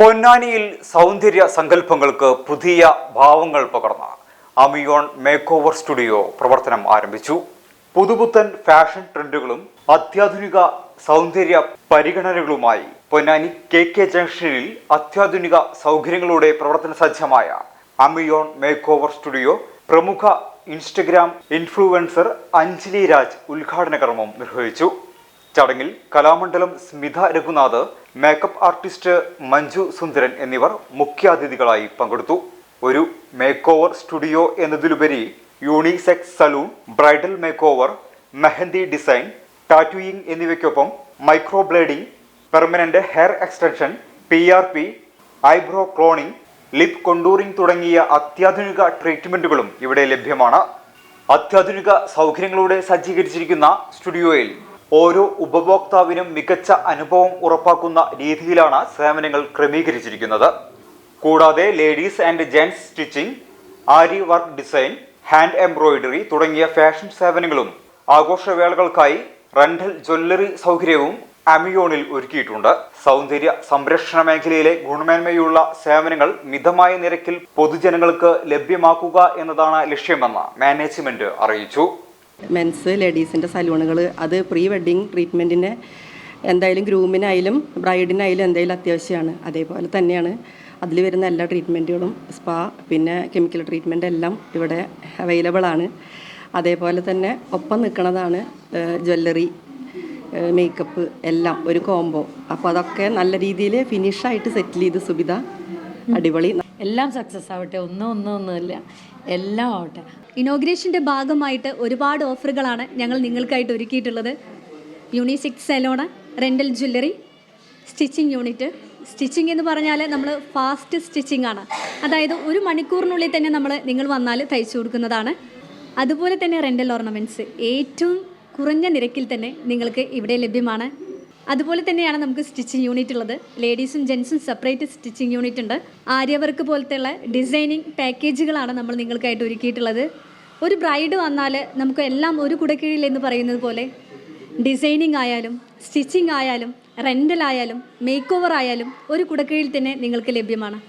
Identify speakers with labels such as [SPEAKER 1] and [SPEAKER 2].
[SPEAKER 1] പൊന്നാനിയിൽ സൗന്ദര്യ സങ്കല്പങ്ങൾക്ക് പുതിയ ഭാവങ്ങൾ പകർന്ന അമിയോൺ മേക്ക് ഓവർ സ്റ്റുഡിയോ പ്രവർത്തനം ആരംഭിച്ചു. പുതുപുത്തൻ ഫാഷൻ ട്രെൻഡുകളും അത്യാധുനിക സൗന്ദര്യ പരിഗണനകളുമായി പൊന്നാനി KK ജംഗ്ഷനിൽ അത്യാധുനിക സൗകര്യങ്ങളോടെ പ്രവർത്തന സജ്ജമായ അമിയോൺ മേക്ക് ഓവർ സ്റ്റുഡിയോ പ്രമുഖ ഇൻസ്റ്റഗ്രാം ഇൻഫ്ലുവൻസർ അഞ്ജലി രാജ് ഉദ്ഘാടന കർമ്മം നിർവഹിച്ചു. ചടങ്ങിൽ കലാമണ്ഡലം സ്മിത രഘുനാഥ്, മേക്കപ്പ് ആർട്ടിസ്റ്റ് മഞ്ജു സുന്ദരൻ എന്നിവർ മുഖ്യാതിഥികളായി പങ്കെടുത്തു. ഒരു മേക്ക് ഓവർ സ്റ്റുഡിയോ എന്നതിലുപരി unisex salon, bridal make over, mehndi design, tattooing എന്നിവയ്ക്കൊപ്പം microblading, permanent hair extension, PRP, eyebrow cloning, lip contouring തുടങ്ങിയ അത്യാധുനിക ട്രീറ്റ്മെന്റുകളും ഇവിടെ ലഭ്യമാണ്. അത്യാധുനിക സൗകര്യങ്ങളോടെ സജ്ജീകരിച്ചിരിക്കുന്ന സ്റ്റുഡിയോയിൽ ഓരോ ഉപഭോക്താവിനും മികച്ച അനുഭവം ഉറപ്പാക്കുന്ന രീതിയിലാണ് സേവനങ്ങൾ ക്രമീകരിച്ചിരിക്കുന്നത്. കൂടാതെ ladies and gents stitching, ary work design, hand embroidery തുടങ്ങിയ ഫാഷൻ സേവനങ്ങളും ആഘോഷവേളകൾക്കായി റെന്റൽ ജ്വല്ലറി സൗകര്യവും അമിയോണിൽ ഒരുക്കിയിട്ടുണ്ട്. സൗന്ദര്യ സംരക്ഷണ മേഖലയിലെ ഗുണമേന്മയുള്ള സേവനങ്ങൾ മിതമായ നിരക്കിൽ പൊതുജനങ്ങൾക്ക് ലഭ്യമാക്കുക എന്നതാണ് ലക്ഷ്യമെന്ന് മാനേജ്മെന്റ് അറിയിച്ചു.
[SPEAKER 2] മെൻസ് ലേഡീസിൻ്റെ സലൂണുകൾ അത് പ്രീ വെഡ്ഡിങ് ട്രീറ്റ്മെൻറ്റിന് എന്തായാലും ഗ്രൂമിനായാലും ബ്രൈഡിനായാലും എന്തായാലും അത്യാവശ്യമാണ്. അതേപോലെ തന്നെയാണ് അതിൽ വരുന്ന എല്ലാ ട്രീറ്റ്മെൻറ്റുകളും സ്പാ, പിന്നെ കെമിക്കൽ ട്രീറ്റ്മെൻ്റ് എല്ലാം ഇവിടെ അവൈലബിൾ ആണ്. അതേപോലെ തന്നെ ഒപ്പം നിൽക്കുന്നതാണ് ജ്വല്ലറി, മേക്കപ്പ് എല്ലാം ഒരു കോംബോ. അപ്പോൾ അതൊക്കെ നല്ല രീതിയിൽ ഫിനിഷായിട്ട് സെറ്റിൽ ചെയ്ത് സുബിത അടിപൊളി.
[SPEAKER 3] എല്ലാം സക്സസ് ആവട്ടെ, ഒന്നുമില്ല, എല്ലാം ആവട്ടെ.
[SPEAKER 4] ഇനോഗ്രേഷൻ്റെ ഭാഗമായിട്ട് ഒരുപാട് ഓഫറുകളാണ് ഞങ്ങൾ നിങ്ങൾക്കായിട്ട് ഒരുക്കിയിട്ടുള്ളത്. Unisex salon, rental jewellery, stitching unit. Stitching എന്ന് പറഞ്ഞാൽ നമ്മൾ ഫാസ്റ്റ് സ്റ്റിച്ചിങ് ആണ്, അതായത് 1 മണിക്കൂറിനുള്ളിൽ തന്നെ നിങ്ങൾ വന്നാൽ തയ്ച്ചു കൊടുക്കുന്നതാണ്. അതുപോലെ തന്നെ റെൻ്റൽ ഓർണമെൻറ്റ്സ് ഏറ്റവും കുറഞ്ഞ നിരക്കിൽ തന്നെ നിങ്ങൾക്ക് ഇവിടെ ലഭ്യമാണ്. അതുപോലെ തന്നെയാണ് നമുക്ക് സ്റ്റിച്ചിങ് യൂണിറ്റ് ഉള്ളത്. ലേഡീസും ജെൻസും സെപ്പറേറ്റ് സ്റ്റിച്ചിങ് യൂണിറ്റ് ഉണ്ട്. ആര്യവർക്ക് പോലത്തെയുള്ള ഡിസൈനിങ് പാക്കേജുകളാണ് നമ്മൾ നിങ്ങൾക്കായിട്ട് ഒരുക്കിയിട്ടുള്ളത്. ഒരു ബ്രൈഡ് വന്നാൽ നമുക്ക് എല്ലാം ഒരു കുടക്കീഴിൽ എന്ന് പറയുന്നത് പോലെ ഡിസൈനിങ് ആയാലും സ്റ്റിച്ചിങ് ആയാലും റെൻ്റൽ ആയാലും മേക്ക് ഓവർ ആയാലും ഒരു കുടക്കീഴിൽ തന്നെ നിങ്ങൾക്ക് ലഭ്യമാണ്.